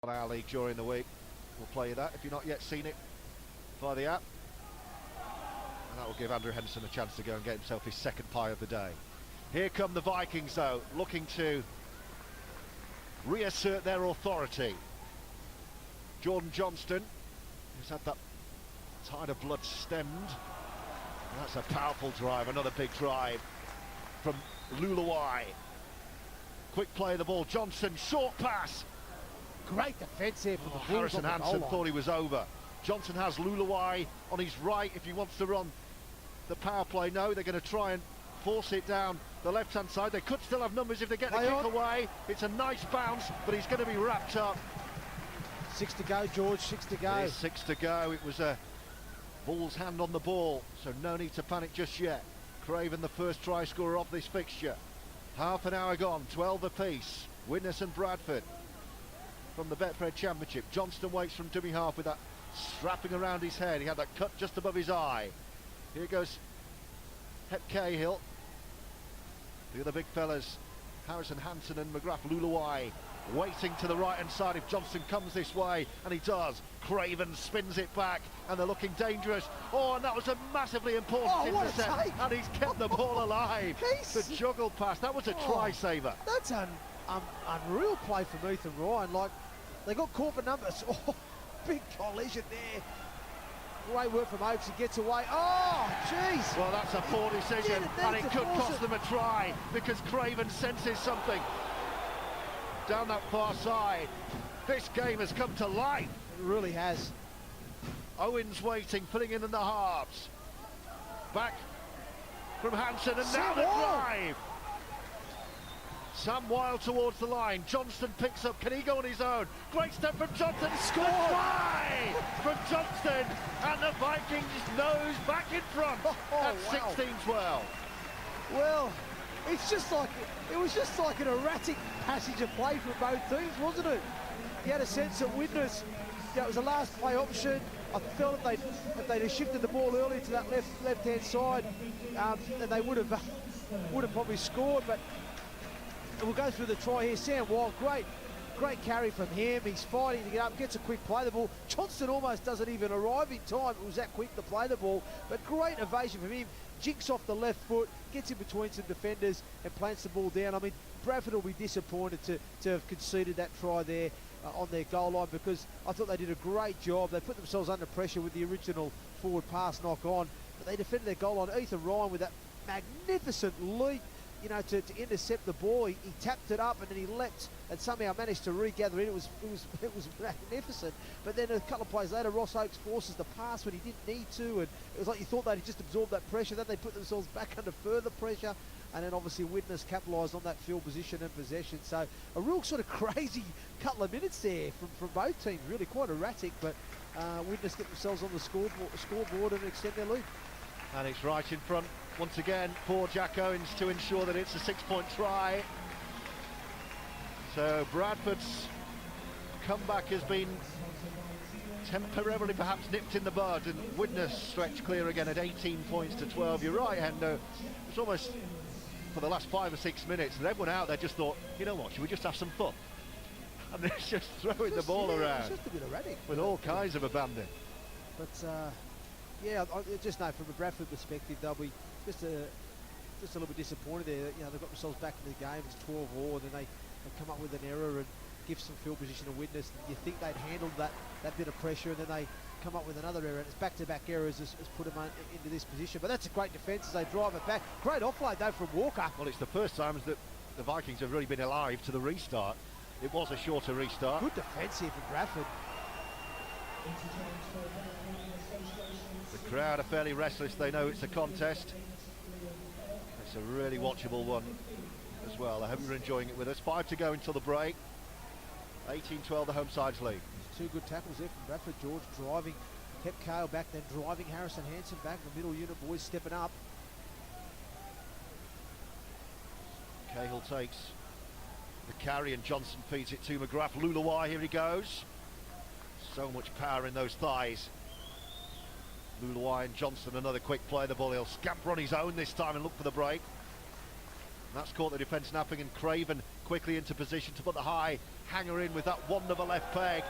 on our league during the week. We'll play you that if you've not yet seen it via the app. And that will give Andrew Henderson a chance to go and get himself his second pie of the day. Here come the Vikings though, looking to reassert their authority. Jordan Johnston, who's had that tide of blood stemmed. And that's a powerful drive, another big drive from Luluai. Quick play of the ball, Johnson, short pass. Great defence here from the Bulls. Harrison Hansen thought he was over. Johnson has Luluai on his right if he wants to run the power play. No, they're going to try and force it down the left-hand side. They could still have numbers if they get the kick away. It's a nice bounce, but he's going to be wrapped up. 6 to go, George, 6 to go. It is 6 to go. It was a Bulls hand on the ball, so no need to panic just yet. Craven, the first try scorer of this fixture. Half an hour gone, 12 apiece. Widnes and Bradford from the Betfred Championship. Johnston waits from dummy half with that strapping around his head. He had that cut just above his eye. Here goes Hep Cahill. The other big fellas, Harrison Hansen and McGrath Luluai, waiting to the right-hand side if Johnson comes this way, and he does. Craven spins it back, and they're looking dangerous. Oh, and that was a massively important intercept, and he's kept the ball alive. The juggle pass, that was a try-saver. That's an unreal play from Ethan Ryan. Like, they got caught for numbers. Oh, big collision there. Great work from Oakes, he gets away. Oh, jeez. Well, that's a poor decision, and it could cost them a try, because Craven senses something down that far side. This game has come to life. It really has. Owens waiting, filling in the halves. Back from Hansen, and now the drive. Sam Wild towards the line. Johnston picks up. Can he go on his own? Great step from Johnston. Score! Try from Johnston, and the Vikings nose back in front at 16-12. Well, it's just like it was just like an erratic passage of play from both teams, wasn't it? You had a sense that Widnes, it was a last play option. I felt if they'd have shifted the ball early to that left-hand side, and they would have probably scored. But we'll go through the try here. Sam Wild, great carry from him. He's fighting to get up, gets a quick play the ball. Johnston almost doesn't even arrive in time. It was that quick to play the ball, but great evasion from him. Jinks off the left foot, gets in between some defenders and plants the ball down. I mean, Bradford will be disappointed to have conceded that try there on their goal line, because I thought they did a great job. They put themselves under pressure with the original forward pass knock on, but they defended their goal line. Ethan Ryan with that magnificent leap, you know, to intercept the ball. He tapped it up and then he leapt and somehow managed to regather it. It was magnificent. But then a couple of plays later, Ross Oakes forces the pass when he didn't need to, and it was like you thought they'd just absorbed that pressure. Then they put themselves back under further pressure, and then obviously Widnes capitalised on that field position and possession. So a real sort of crazy couple of minutes there from both teams. Really quite erratic, but Widnes get themselves on the scoreboard and extend their lead. And it's right in front once again for Jack Owens to ensure that it's a 6-point try. So Bradford's comeback has been temporarily perhaps nipped in the bud, and Widnes stretched clear again at 18 points to 12. You're right, Hendo. It's almost for the last 5 or 6 minutes, and everyone out there just thought, you know what, should we just have some fun? And they're just throwing the ball around. It's just a bit erratic. With all kinds of abandon. But yeah, I just know from a Bradford perspective, they'll be just a little bit disappointed there. You know, they've got themselves back in the game. It's 12-all, and then they come up with an error and give some field position to Widnes. You think they'd handled that bit of pressure, and then they come up with another error, and it's back-to-back errors has put them into this position. But that's a great defence as they drive it back. Great offload though from Walker. Well, it's the first time that the Vikings have really been alive to the restart. It was a shorter restart. Good defence here from Bradford. The crowd are fairly restless. They know it's a contest. It's a really watchable one as well. I hope you're enjoying it with us. 5 to go until the break. 18-12, the home side's lead. 2 good tackles there from Bradford. George driving Hep Cahill back, then driving Harrison Hansen back. The middle unit boys stepping up. Cahill takes the carry, and Johnson feeds it to McGrath. Luluai, here he goes. So much power in those thighs. Luluai and Johnson, another quick play. The ball, he'll scamper on his own this time and look for the break. That's caught the defence napping, and Craven quickly into position to put the high hanger in with that wonderful left peg.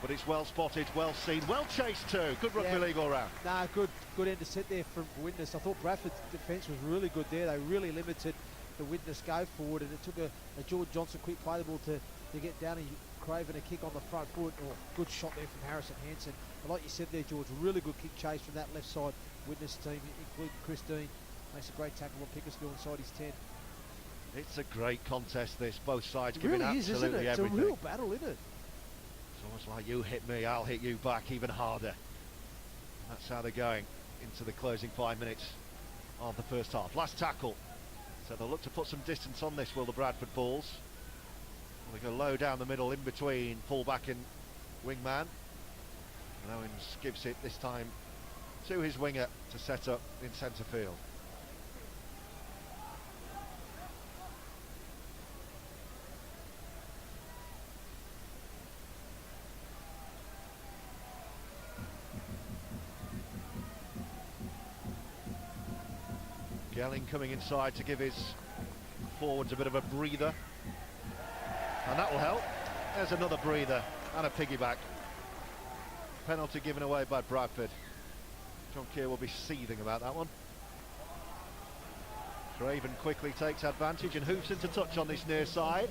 But it's well spotted, well seen, well chased too. Good rugby league all round. Nah, good end to set there from Widnes. I thought Bradford's defence was really good there. They really limited the Widnes go forward, and it took a George Johnson quick play the ball to get down and Craven a kick on the front foot. Or good shot there from Harrison Hansen. But like you said there, George, really good kick chase from that left side Widnes team, including Christine. Makes a great tackle on Pickersgill inside his 10. It's a great contest, this. Both sides It giving really is, isn't absolutely it? everything. It's a real battle, isn't it? It's almost like you hit me, I'll hit you back even harder. That's how they're going into the closing 5 minutes of the first half. Last tackle. So they'll look to put some distance on this, will the Bradford Bulls. They go low down the middle in between fullback and wingman. And Owens gives it this time to his winger to set up in centre field. Gelling coming inside to give his forwards a bit of a breather, and that will help. There's another breather and a piggyback. Penalty given away by Bradford. John Keir will be seething about that one. Craven quickly takes advantage and hoops into touch on this near side.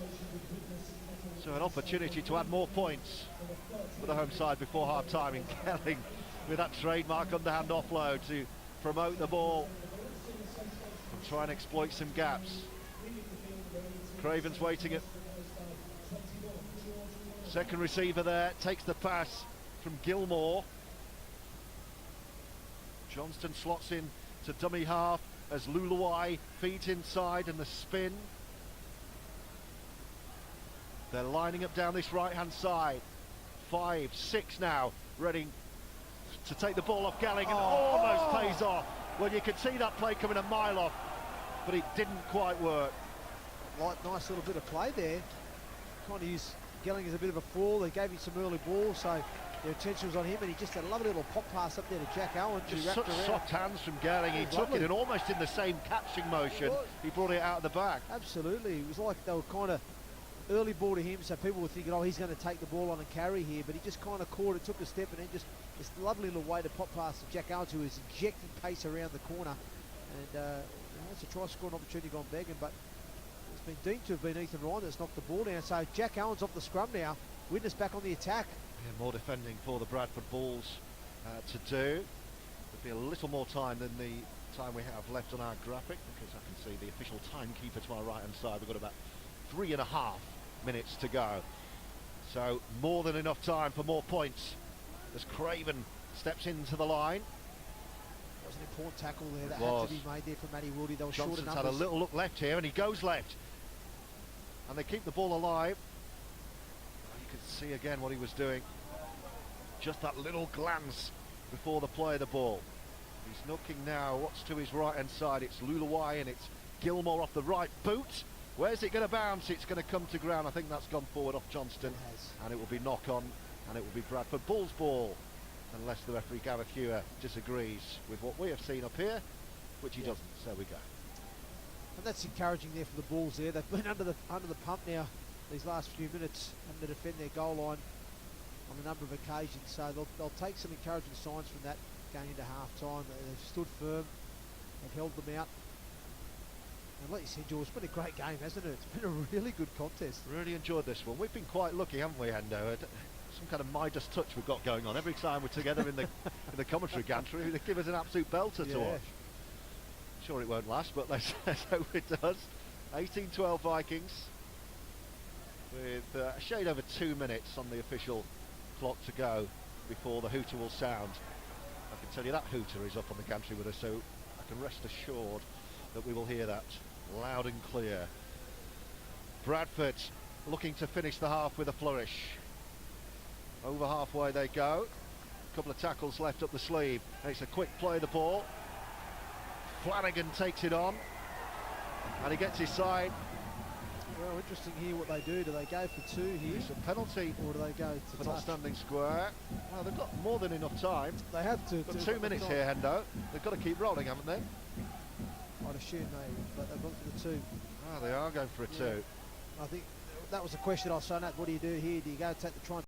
So an opportunity to add more points for the home side before half time, in Gelling with that trademark underhand offload to promote the ball and try and exploit some gaps. Craven's waiting at second receiver there, takes the pass from Gilmore. Johnston slots in to dummy half as Luluai feeds inside, and the spin. They're lining up down this right hand side. 5, 6 now, ready to take the ball off Gelling, and almost pays off. Well, you could see that play coming a mile off, but it didn't quite work. Nice little bit of play there. Kind of used Gelling as a bit of a fall. They gave him some early balls, so the attention was on him, and he just had a lovely little pop pass up there to Jack Owen. Just such soft hands from Gelling. He took it, and almost in the same catching motion, he brought it out of the back. Absolutely. It was like they were kind of early ball to him, so people were thinking, oh, he's going to take the ball on and carry here, but he just kind of caught it, took a step, and then just this lovely little way to pop past to Jack Owen, who was injecting pace around the corner. And it's a try scoring opportunity gone begging, but it's been deemed to have been Ethan Ryan that's knocked the ball down. So Jack Owen's off the scrum now. Widnes back on the attack. Yeah, more defending for the Bradford Bulls to do. There'll be a little more time than the time we have left on our graphic, because I can see the official timekeeper to our right hand side. We've got about 3.5 minutes to go. So more than enough time for more points as Craven steps into the line. That was an important tackle there that had to be made there for Matty Wildy. They were short Johnson's enough. had a little look left here, and he goes left. And they keep the ball alive. You can see again what he was doing. Just that little glance before the play of the ball. He's looking now. What's to his right hand side? It's Luluai, and it's Gilmore off the right boot. Where's it going to bounce? It's going to come to ground. I think that's gone forward off Johnston, and it will be knock on, and it will be Bradford Bulls ball, unless the referee Gareth Hewer disagrees with what we have seen up here, which he doesn't. So we go. And that's encouraging there for the Bulls there. They've been under the pump now these last few minutes, having to defend their goal line on a number of occasions. So they'll take some encouraging signs from that going into half time. They've stood firm, they've held them out. And like you said, George, it's been a great game, hasn't it? It's been a really good contest. Really enjoyed this one. We've been quite lucky, haven't we, Hendo? Some kind of Midas touch we've got going on. Every time we're together in the commentary gantry, they give us an absolute belter to watch. Sure it won't last, but let's hope it does. 18-12 Vikings, with a shade over 2 minutes on the official clock to go before the hooter will sound. I can tell you that hooter is up on the gantry with us, so I can rest assured that we will hear that loud and clear. Bradford looking to finish the half with a flourish. Over halfway they go. A couple of tackles left up the sleeve. And it's a quick play of the ball. Flanagan takes it on, and he gets his side. Well, interesting here what they do. Do they go for 2 here? It's a penalty, or do they go to not standing square? Well, they've got more than enough time. They have to. Got 2 minutes here, Hendo. They've got to keep rolling, haven't they? I'd assume they've gone for the 2. Oh, they are going for a 2. I think that was the question I was saying. What do you do here? Do you go and take the try and